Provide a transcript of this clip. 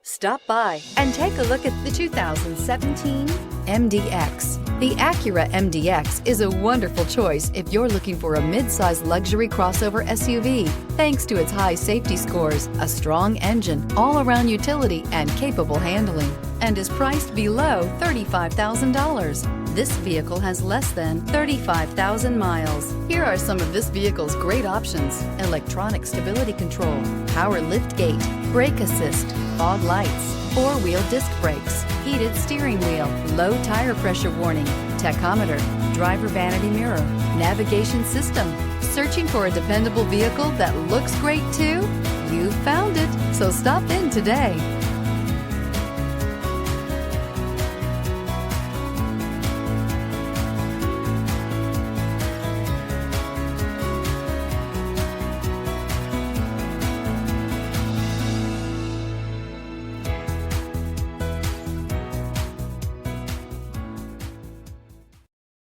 Stop by and take a look at the 2017 MDX. The Acura MDX is a wonderful choice if you're looking for a mid-size luxury crossover SUV. Thanks to its high safety scores, a strong engine, all-around utility, and capable handling, and is priced below $35,000. This vehicle has less than 35,000 miles. Here are some of this vehicle's great options: electronic stability control, power liftgate, brake assist, fog lights, four-wheel disc brakes, heated steering wheel, low tire pressure warning, tachometer, driver vanity mirror, navigation system. Searching for a dependable vehicle that looks great too? You found it, so stop in today.